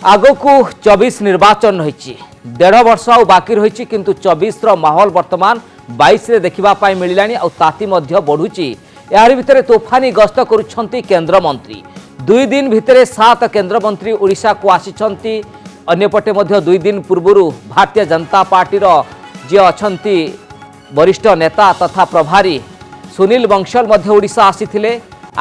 आगकू 24 निर्वाचन रही 1.5 वर्ष आ बाकी रही किंतु 24 माहौल वर्तमान 22 रे देखा मिलानी आती बढ़ुची यार भितर तोफानी गस्त करुछंती केंद्र मंत्री 2 दिन भितर 7 केंद्र मंत्री ओडिशा को आसीछंती अन्यपटे 2 दिन पूर्व भारतीय जनता पार्टी जे अछंती वरिष्ठ नेता तथा प्रभारी सुनील बंसल ओडिशा आसीथिले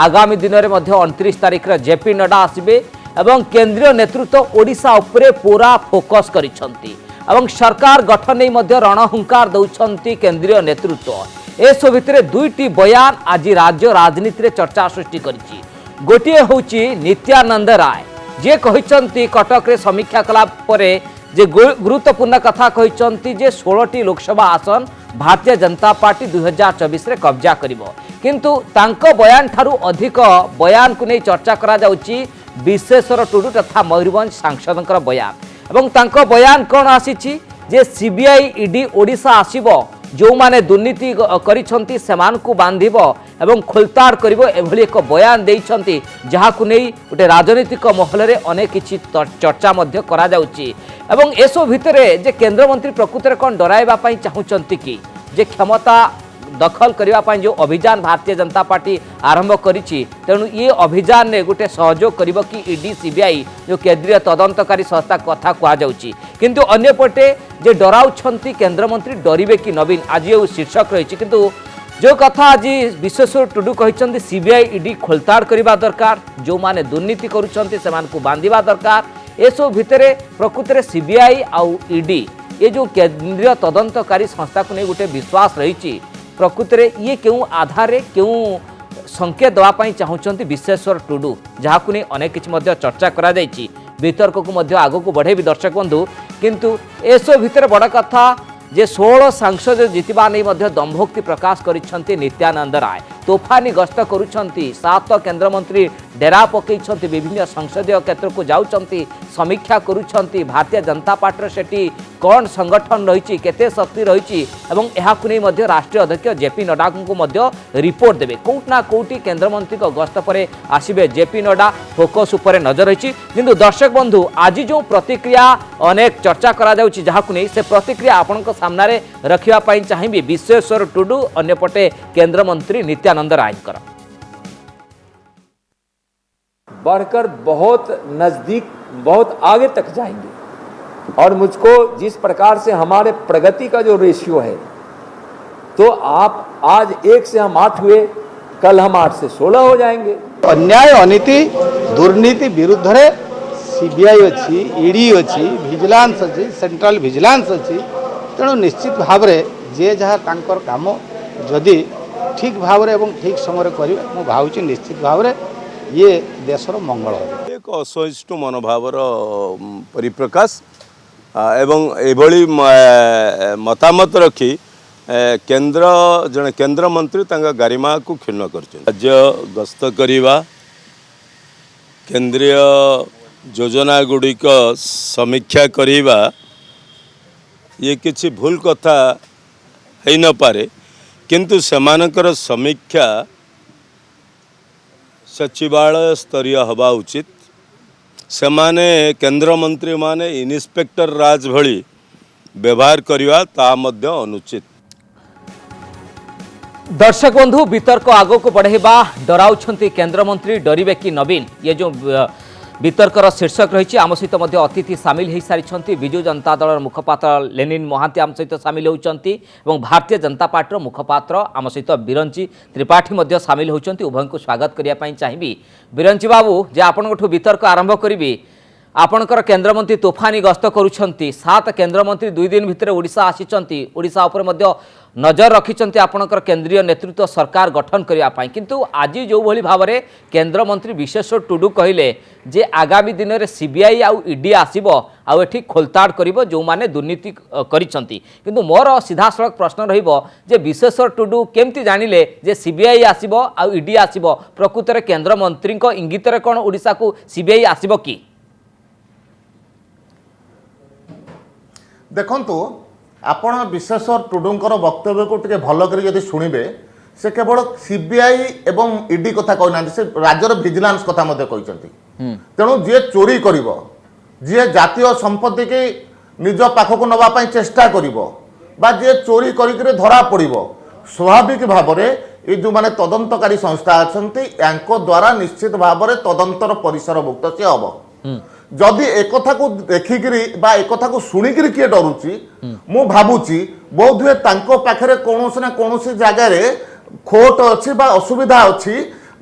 आगामी दिन में 29 तारिख जेपी नड्डा आसबे एवं केंद्रीय नेतृत्व ओडिशा उपरे पूरा फोकस करिसंती एवं सरकार गठन नहीं रणहुंकार दौरान केंद्रीय नेतृत्व एसो भितर 2टी बयान आज राज्य राजनीति में चर्चा सृष्टि करिछि। गोटे होची नित्यानंद राय जे कहिसंती कटक रे समीक्षा कला परे जे गुरुत्वपूर्ण कथा कहिसंती जे 16टी लोकसभा आसन भारतीय जनता पार्टी 2024 रे कब्जा करिवो किंतु तांको बयान ठारू अधिक बयान को नहीं चर्चा करा जाउची विश्वेश्वर टुडू तथा मयूरभंज सांसदों बयान एवं तांको बयान कौन आसीछि जे सीबीआई ईडी ओडिशा आसीबो जो माने दुर्नीति करिसंती सेमान को बांधिबो एवं खोलताड़ करिवो एभली एक बयान देइसंती जहाकु नहीं गोटे राजनीतिक महल रे अनेक किछि चर्चा मध्य करा जाउची एवं एसो भितरे जे केंद्र मंत्री प्रकृति रे कोन डराइबा पई चाहुचंती कि जे क्षमता दखल करने जो अभियान भारतीय जनता पार्टी आरंभ करिछि तेणु ये अभियान ने गोटे सहयोग करिवो कि ईडी सीबीआई जो केंद्रीय तदंतकारी संस्था कथा कह जाउछि किंतु अन्यपटे जे डराउछंती केंद्र मंत्री डरिबे कि नवीन आज ये शीर्षक रही किंतु जो कथा आज विश्वेश्वर टुडू कहते सीबीआई ईडी खोलताड़ करने दरकार जो माने दुर्नीति करुछंती सेमान को बांधिबा दरकार एसो भितरे प्रकृति में सीबीआई आउ ईडी ये जो केंद्रीय तदंतकारी संस्था को नहीं गोटे विश्वास रही प्रकृति में ये क्यों आधार क्यों संकेत देवाई चाहते विश्वेश्वर टुडू जहाँ को नहीं अनेक किसी चर्चा करा जायछि वितर्क को आग को बढ़े दर्शक बंधु किंतु एसो भितर बड़ कथा जे 16 सांसद जितवा नहीं दंभोक्ति प्रकाश करिसंती नित्यानंद राय तोफानी गस्त करुछंती 7 केंद्र मंत्री डेरा पकईछंती विभिन्न संसदीय क्षेत्र को जाउछंती समीक्षा करुछंती भारतीय जनता पार्टी सेठी कौन संगठन रही केते शक्ति रही एवं एहाकु नै मध्य राष्ट्रीय अध्यक्ष जेपी नड्डा को मध्य रिपोर्ट देबे कोउटना कोउटी केंद्र मंत्री को गस्त परे आसीबे जेपी नड्डा फोकस उपरे नजर रही किंतु दर्शक बंधु आज जो प्रतिक्रिया अनेक चर्चा करा जाउछि जहाकु नै से प्रतिक्रिया आपनक सामने रखिया पई चाहिबे विश्वेश्वर टुडू अन्यपटे केंद्र मंत्री नित्यानंद रायकर बढ़कर बहुत नजदीक बहुत आगे तक जाएंगे और मुझको जिस प्रकार से हमारे प्रगति का जो रेशियो है तो आप आज 1 से हम 8 हुए कल हम 8 से 16 हो जाएंगे। अन्याय अनीति दुर्नीति विरुद्ध रे सीबीआई अच्छी ईडी अच्छी विजिलेंस अच्छी सेंट्रल विजिलेंस अच्छी तेणु निश्चित भाव रे जे जहाँ तांकर काम जदि ठीक भाव रे एवं ठीक समय करेंगे मु भावुची निश्चित भाव रे ये देशर मंगल एक असहिष्णु मनोभावर परिप्रकाश एवं एभली मतामत रखी केंद्र जड़े केंद्र मंत्री तांका गरिमा को क्षुण्ण कर राज्य गस्त करवा केंद्रीय योजना गुड़िक समीक्षा करवा ये किसी भूल कथा है न पारे किंतु सेमानकर समीक्षा सचिवालय स्तरीय हवा उचित सेमाने केंद्र मंत्री माने इन्स्पेक्टर राज भली व्यवहार करवा ता मध्य अनुचित। दर्शक बंधु वितर्क आग को बढ़ेबा डराउछंती केंद्र मंत्री डरिबे कि नवीन ये जो वितर्कर शीर्षक रही आम सहित अतिथि सामिल हो सारी विजु जनता दल मुखपात्र लेनिन महांती आम सहित सामिल होती भारतीय जनता पार्टी मुखपात्र आम सहित बिरंची त्रिपाठी सामिल होती उभय को स्वागत करने चाहिए। बिरंची बाबू जे आपंठू वितर्क आरंभ करी आपणकर केंद्रमंत्री तोफानी गस्त करुछंती 7 केंद्रमंत्री 2 दिन भितर ओडिशा आसीचंती ओडिशा उपरे मध्य नजर रखिचंती आपणकर केंद्रीय नेतृत्व सरकार गठन करिया पाई किंतु आज जो भली भावरे केंद्रमंत्री विश्वेश्वर टुडू कहिले जे आगामी दिन में सीबीआई आउ ईडी आसीबो आउ एठी खोलताड़ करिवो जो माने दुर्नीति करिसंती किंतु मोर सीधा सड़क प्रश्न रहिबो जे विश्वेश्वर टुडू केमती जानिले जे सीबीआई आसीबो आउ ईडी आसीबो प्रकृत रे केंद्र मंत्री को इंगित रे कोन ओडिशा को सीबीआई आसीबो की देखंतु आपण विश्वेश्वर टुडूंकर वक्तव्य को टिके भल करी यदि सुनिबे से केवल सीबीआई एवं ईडी कथा कहना से राज्यर विजिलेंस कथा मध्य कहते तेणु जी चोरी करिवो जी जातीय संपत्ति की निज पाखक नवा पई चेष्टा करिवो बा जे चोरी करिकरे धरा पड़िवो स्वाभाविक भाव में ये जो माने तदंतकारी संस्था अच्छी यांको द्वारा निश्चित भाव में तदंतर परिसर मुक्त से हम जदि एक को देखिकी बा एक को शुणिकी किए डरुची मु भावुची बोध हुए तांको पाखरे कौन ना कौन जगार खोट अच्छी बा असुविधा अच्छी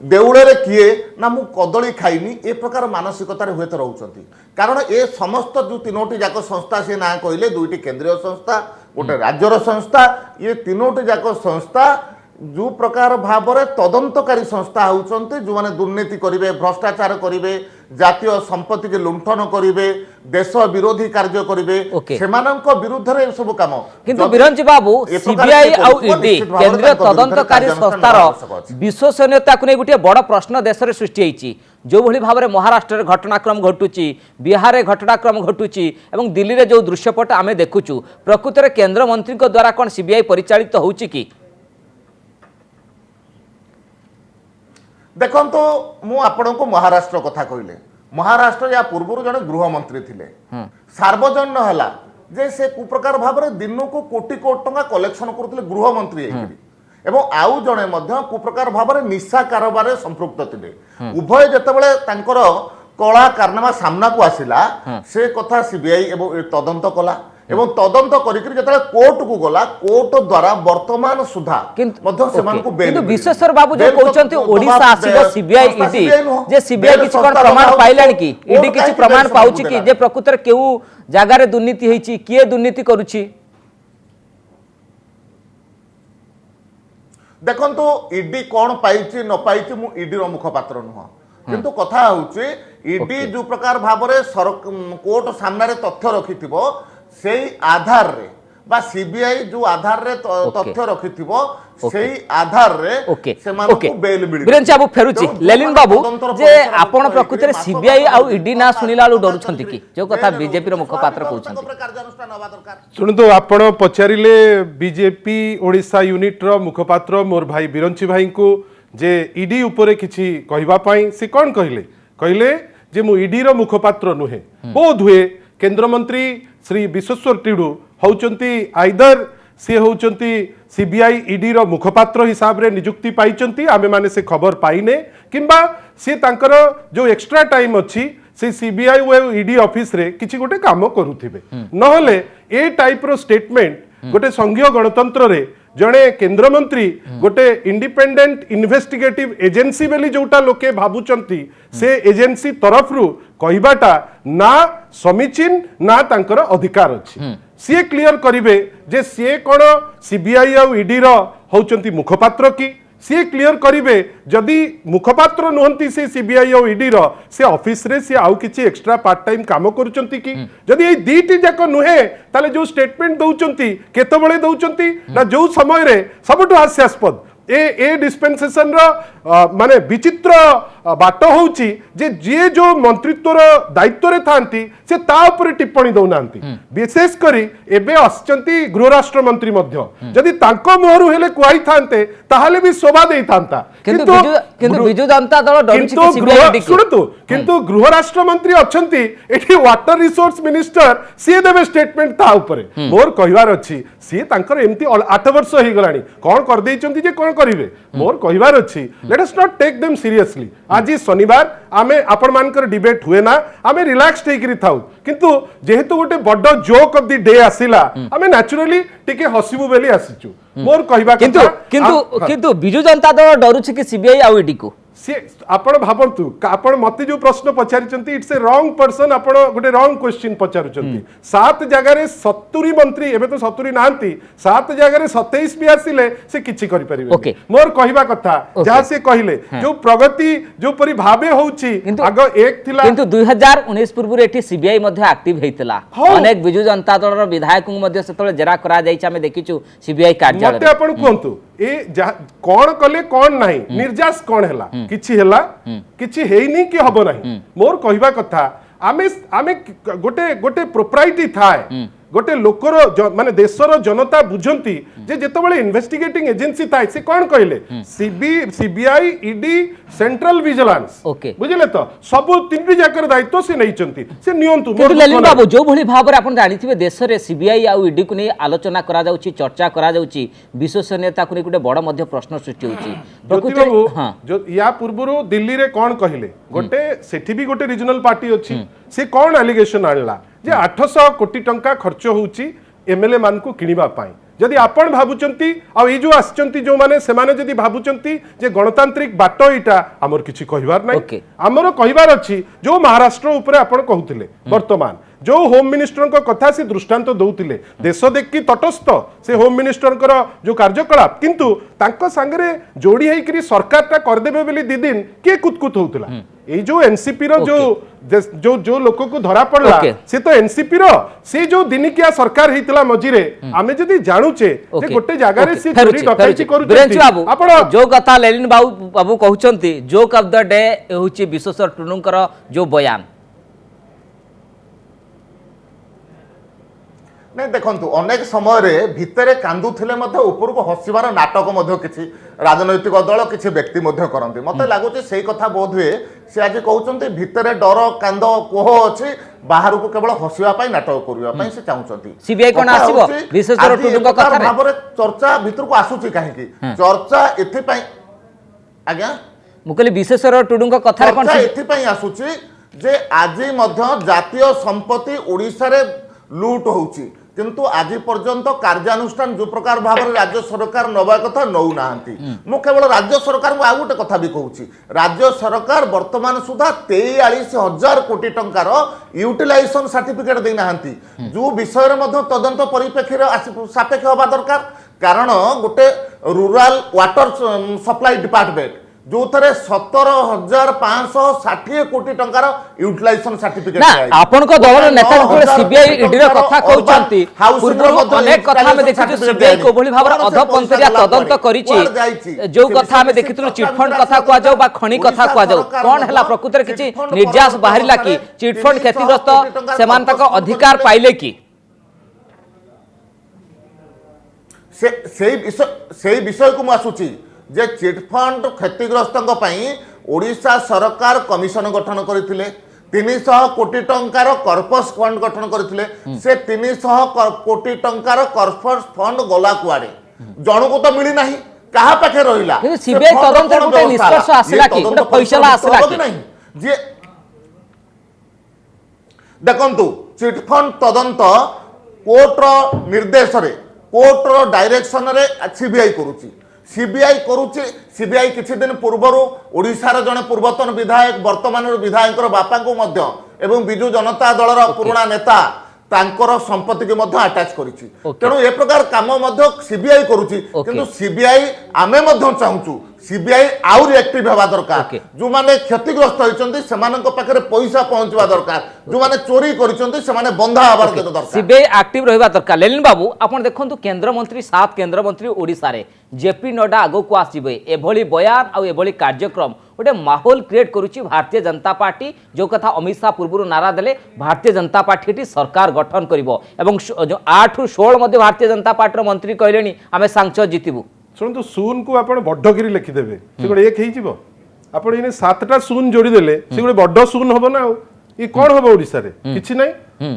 देउड़े किए ना मु कदली खाइनी ए प्रकार मानसिकतार हुए तो रोचंती कारण ए समस्त जो तीनोटी जाक संस्था से ना कहले दुईटी केंद्रीय संस्था गोटे राज्यर संस्था ये तीनोटी जाक संस्था जो प्रकार भाव में तदंतकारी संस्था होउचंती जो माने दुर्नीति करिवे भ्रष्टाचार करिवे जातीय संपत्ति के लुंठन करिवे देश विरोधी कार्य करिवे सेमानंक विरुद्ध रे सब काम किंतु बिरंजी बाबू सीबीआई आउ ईडी केंद्रीय तदंतकारी संस्थार विश्वसनीयता को नहीं गोटे बड़ प्रश्न देश में सृष्टि होईची जो भली भाव में महाराष्ट्र में घटनाक्रम घटुची बिहार में घटनाक्रम घटुची एवं दिल्ली में जो दृश्यपट आम देखुचु प्रकृत में केंद्र मंत्री द्वारा कौन सीबीआई परिचालित होउची कि देखो तो मु आपण को महाराष्ट्र कथा कहले महाराष्ट्र या पूर्व जड़े गृहमंत्री थिले सार्वजन है जे से कुप्रकार भाव में दिन को कोटी कोटी टंका कलेक्शन करते गृहमंत्री एवं आउ जड़े कुप्रकार भाव में निशा कारोबार संपृक्त थे उभय जितेबाला कला कारनामा सामना को आसिला से कथा सीबीआई एवं तदंत कला एवं तदंत करके कोर्ट को गला कोर्ट द्वारा वर्तमान सुधा किंतु विश्वेश्वर बाबू जो कहते ओडिशा आसीबो सीबीआई ईडी जे सीबीआई किछि कोन प्रमाण पाइलानी कि ईडी किछि प्रमाण पाउछि कि जे प्रकृत रे केउ जागा रे दुर्नीति हेछि किए दुर्नीति करूछि देखंतु ईडी कोन पाइछि न पाइछि मु ईडी रो मुखपात्र नुह किंतु कथा होउछि ईडी जो प्रकार भाव रे कोर्ट सामने रे तथ्य रखिथिबो सेही आधार रे बा सीबीआई जो आधार रे तथ्य रखिथिबो सेही आधार रे सेमान को बेल मिली बिरंची बाबू फेरुची लेलिन बाबू जे आपण प्रकृति रे सीबीआई आ ईडी ना सुनिला लो डरुछंती कि जो कथा बीजेपी रो मुखपात्र कहउछंती सुनतो आपण पचारिले बीजेपी ओडिशा यूनिट रो मुखपात्र मोर भाई बिरंची भाई को जे ईडी ऊपर किछि कहबा पई से कोन कहले जे मु ईडी रो मुखपात्र नुहे बोध हुए केंद्र मंत्री श्री विश्वेश्वर टिडू होउचंती आइदर से होउचंती सीबीआई ईडी रो मुखपात्र हिसाब रे नियुक्ति पाइचंती आमे माने से खबर पाइने किंबा से तांकर जो एक्स्ट्रा टाइम अछि से सीबीआई व ईडी ऑफिस रे किछि गोटे काम करूथिबे नहले ए टाइप रो स्टेटमेंट गोटे संघीय गणतंत्र रे जड़े केंद्र मंत्री गोटे इंडिपेंडेंट इन्वेस्टिगेटिव एजेंसी बेली जोटा लोके भाबुचंती से एजेंसी तरफ रु कहबाटा ना समीचीन ना तांकर अधिकार अछि सी क्लियर करिवे जे सी कोन सीबीआई आ ईडी रो होचंती मुखपात्र की सी क्लियर करिवे जदि मुखपात्र नुहंती से सीबीआई और ईडी रो से ऑफिस रे से आउ किछि एक्स्ट्रा पार्ट टाइम काम करूचंती कि जदि ए दीटी जाक नुहे ताले जो स्टेटमेंट दउचंती केतबळे दउचंती ना जो समय रे सबटु हास्यास्पद ए डिस्पेंसेशन रो माने विचित्र बाट होउची जे जो मंत्रित्व रो दायित्व रे थांती से ता ऊपर टिप्पणी दउनांती विशेष करी एबे असचंती गृह राष्ट्र मंत्री मध्य जदि तांको मोहरु हेले कुआई थांते ताहाले भी शोभा देई थांता किंतु बिजु जनता दल डरुची कि सीबीआई सुनतु किंतु गृह राष्ट्र मंत्री अछंती एठी वाटर रिसोर्स मिनिस्टर सी देबे स्टेटमेंट ता ऊपर मोर कहिवार अछि सी तांकर एम्ति 8 वर्ष हे गलानी कोन कर देइचंती जे कोन करिवे मोर कहिवार अछि let us not take them seriously आज शनिवार आमे आपण मानकर डिबेट हुए ना आमे रिलैक्स हेकरी थाउ किंतु जेहेतु गोटे बड्ड जोक ऑफ द डे आसिला आमे नेचुरली टिके हसिबु बेली आसिचु मोर कहिबा किंतु बिजु जनता दल डरुछि कि सीबीआई आ ईडी को सी आपण भाबंतु आपण मते जो प्रश्न पचारिचंती इट्स ए रॉन्ग पर्सन आपण गोटे रॉन्ग क्वेश्चन पचारुचंती 7 जगह रे 70 मंत्री एबे तो 70 नांती 7 जगह रे 27 भी आसिले से किछि करि परिबे मोर कहिबा कथा जहा से कहिले जो प्रगति जो परि भाबे होउची आग एक थिला किंतु 2019 पूर्व रे एठी सीबीआई मध्ये एक्टिव हेतिला अनेक बिजु जनता दल रो विधायक मध्ये सेतले जेरा करा जाइछ हमें देखिछु सीबीआई कार्यालय मते आपण कोंतु ए कोन कले कोन नाही निर्जास कोन हैला किछि हेइनी कि हबो नाही मोर कहिबा कथा आमे गोटे गोटे प्रोप्राइटी थाए गोटे लोकर माने देशर जनता बुझंती जे जेतबेले इन्वेस्टिगेटिंग एजेंसी थाए से कोन कहले CBI ED central vigilance okay. बुझिले तो सब तीन जाकर दायित्व से नहीं चंती से नियंतु किंतु लेलिन बाबू जो भली भाबरे आपण जानिथिबे देश रे सीबीआई आ ईडी को नै आलोचना करा जाउची चर्चा करा जाउची विश्वसनीयता को नै गुटे बड़ मध्य प्रश्न सृष्टि होची ज्योति बाबू जो या पूर्वरु दिल्ली रे कोन कहिले गोटे सेठी भी गोटे रीजनल पार्टी अछि से कोन एलिगेशन आनला जे 800 कोटी टंका खर्च होउची एमएलए मान को किनिबा पाई जदि आपण भाबुचंती आ ई जो आछचंती जो माने से माने जदि भाबुचंती जे गणतांत्रिक बाट इटा हमर किछि कहिबार नै हमर कहिबार अछि जो महाराष्ट्र ऊपर आपण कहउतिले वर्तमान जो होम मिनिस्टर को कथा से दृष्टांत दौतिले देश देखी तटस्थ से होम मिनिस्टर जो कार्यकलाप किंतु तांको संगरे जोड़ी हेकरी सरकार टा कर देबे बेली दी दिन के कुतकुत होउतला ए जो एनसीपी रो जो जो लोक को धरा पड़ला से तो एनसीपी रो से जो दिनिकिया सरकार हेतला मझिरे आमे जदी जानुचे जे गोटे जगह रे से चोरी डकैती करूचे आपण जो कथा लेलिन बाबू कहउचंती जोक ऑफ द डे होची विश्वेश्वर टुनुकर जो बयान नहीं देखंतु अनेक समय रे भितरे कांदुथिले मध्य ऊपर को हसिबार नाटक मध्य किछि राजनैतिक दल किछि व्यक्ति मध्य करंती मते लागुछि सेही कथा बोध हुए से आज कहउचंती भितरे डर कांद कोह अछि बाहर को केवल हसिबा पई नाटक करिबा पई से चाहुचंती सीबीआई कोन आसीबो विशेषकर टुडुंग कथा रे भाबरे चर्चा भितर को आसुछि काहे की चर्चा एथि पई आज्ञा मुकली विशेषकर टुडुंग कथा रे कोन एथि पई आसुछि जे आजि मध्य जातीय संपत्ति ओडिसा रे लूट होउछि किंतु आज पर्यंत कार्यानुष्ठान जो प्रकार भाव राज्य सरकार नवा कथा नौ नांती मु केवल राज्य सरकार को आ गोटे कथा भी कहूँ राज्य सरकार वर्तमान सुधा 43,000 कोटी टंकार यूटिलाइजेशन सर्टिफिकेट दे नांती जो विषय रे मध्य तदंत परिप्रेक्षी सापेक्ष होबा दरकार कारण गोटे रूरल वाटर सप्लाई डिपार्टमेंट जो थरे 17,560 कोटी टंकार यूटिलाइजेशन सर्टिफिकेट आपन को दल नेता को सीबीआई ईडी रो कथा कहउचंती पूर्व अनेक कथा में देखिछु सीबीआई को भली भाबर अधपंतरिया तदंत करिछि जो कथा में देखिथु चिटफंड कथा को जाऊ बा खणी कथा को जाऊ कोन हला प्रकृति रे किछि निर्यास बाहरिला कि चिटफंड क्षतिग्रस्त समान तक अधिकार पाइले कि से विषय को आसुची जे चिटफंड क्षतिग्रस्त ओडिशा सरकार कमिशन गठन करथिले 300 कोटी टंकार कॉर्पस फंड गठन करथिले से 300 कोटी टंकार कॉर्पस फंड गला कुआडे जण को तो मिली नाही कहा पाखे रहिला सीबीआई तदंत गोटे निष्कर्ष आसिला कि गोटे फैसला आसिला कि नहीं जे देखंतु चिटफंड तदंत कोर्ट रो निर्देश रे कोर्ट रो डायरेक्शन रे सीबीआई करूची सीबीआई करूची सीबीआई किछि दिन पूर्वरु ओडिशार जने पूर्वतन विधायक वर्तमान विधायक बापा को मध्य एवं बिजु जनता दलर पुराना नेता तांकर संपत्ति के मध्य अटैच करिछि तेणु ए प्रकार काम मध्य सीबीआई करूची किंतु सीबीआई आमे मध्य चाहूचु सीबीआई आउर एक्टिव हेबा दरकार जो माने क्षतिग्रस्त होइचंती सेमानक पाखरे पैसा पहुंचवा दरकार जो माने चोरी करिचंती से माने बंधा हबार दरकार सीबीआई एक्टिव रहबा दरकार लेलिन बाबू आपण देखंतु केंद्र मंत्री 7 केंद्र मंत्री ओडिसा रे जेपी नड्डा आगो को आसीबे एभली बयान आ एभली कार्यक्रम गोटे माहौल क्रिएट करुच्ची भारतीय जनता पार्टी जो कथा अमित शाह पूर्व नारा देले भारतीय जनता पार्टी सरकार गठन करिवो एवं 8 रु 16 मध्ये भारतीय जनता पार्टी मंत्री कहलेनी आमे सांसद जितिबु शुणु सून को आप बड्डगिरी लिखिदेवे से गोटे एक हो आप 7टा सून जोड़ी देले से गोटे बड्ड सून हम ना ये कौन हम ओडिशा रे किछि नै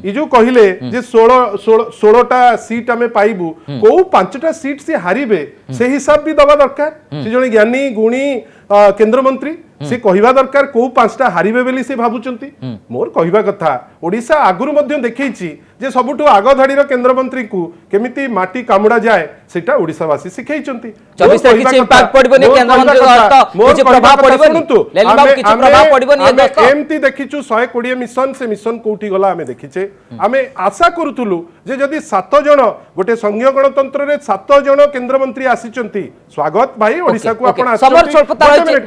ये जो कहले जे 16टा सीट आमे पाइबू को 5टा सीट से हारिबे से हिसाब भी दबा दरकार से जने ज्ञानी गुणी केंद्र मंत्री से कहिबा दरकार को 5टा हारिबे बेली से भाबुचंती मोर कहिबा कथा ओडिशा आगुरु मध्य देखैछि जे सबुठु आग धाड़ीर केंद्र मंत्री को केमिति माटी कामुडा जाए सेटा ओडिसावासी सिखैचंती 24 रे किछि इंपैक्ट पड़बनी केंद्र मंत्री तो किछि प्रभाव पड़बनी लेली बाबू किछि प्रभाव पड़बनी ए दोस्त एमती देखिछु 120 मिशन से मिशन कोठी गला हमें देखिछे आमे आशा करूथुलु जे जदी 7 जण गोटे संघीय गणतंत्र रे 7 जण केंद्र मंत्री आसीचंती स्वागत भाई ओडिसा को आपण आछंती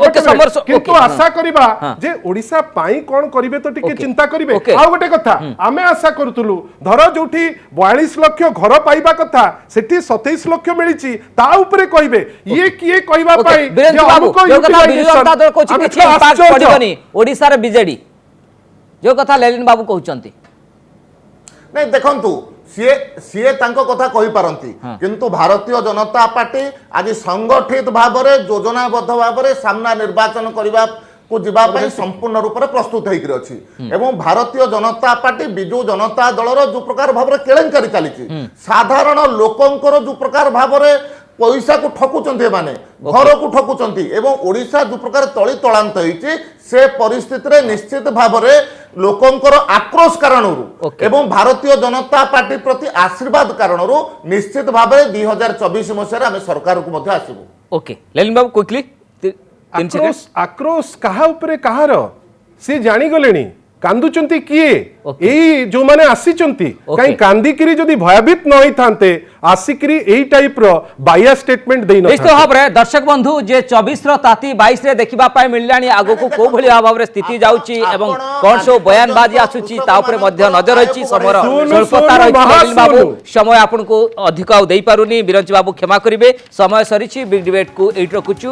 किंतु आशा करिबा जे ओडिसा पाई कोन करिवे तो टिके चिंता करिवे आ गोटे कथा आमे आशा करूथुलु धर जोठी 42 लाख घर पाइबा कथा सेठी 27 लाख मिलिची ता ऊपर कहिबे ये किए कहिबा पाई जे हमको जो कथा बिजू जनता दल को किछि इंपैक्ट पड़बनी ओडिसा रे बीजेडी जो कथा लेलिन बाबू कहउचंती नहीं देखंतु सीए सीए तांको कथा कहि पारंती किंतु भारतीय जनता पार्टी आज संगठित भाबरे योजनाबद्ध भाबरे सामना निर्वाचन करबा को जीवा ପାଇଁ संपूर्ण रूप से प्रस्तुत होकर अच्छी एवं भारतीय जनता पार्टी विजु जनता दलर जो प्रकार भाव केलेंकारी चली साधारण लोकंकर जो प्रकार भाव पैसा को ठकुचंती माने घर को ठकुचंती एवं ओडिशा जो प्रकार तली तलांत होइछि से परिस्थिति रे निश्चित भाव लोकंकर आक्रोश कारणरू एवं भारतीय जनता पार्टी प्रति आशीर्वाद कारणरू निश्चित भाव 2024 मसीह आम सरकार को मध्य आसबू। ओके लेलिन बाबू क्विकली आक्रोश आक्रोश कहा उपरे कहार से जानी गलेनी कांदुचंती किए एई जो माने आसीचंती काई कांदिकिरी जदी भयभीत न होई थांते आसिकिरी एई टाइप रो बाया स्टेटमेंट देई न निश्चित भाव रे दर्शक बंधु जे 24 रो ताती 22 रे देखिबा पाई मिललानी आगो को को भली भाव रे स्थिति जाउची एवं कोन सो बयानबाजी आसुची ता ऊपर मध्य नजर रहिची समर स्वल्पता रहिची बाबू समय आपन को अधिक देई पारुनी बिरंची बाबू क्षमा करिवे समय सरिची बिग डिबेट को एट रखुचु।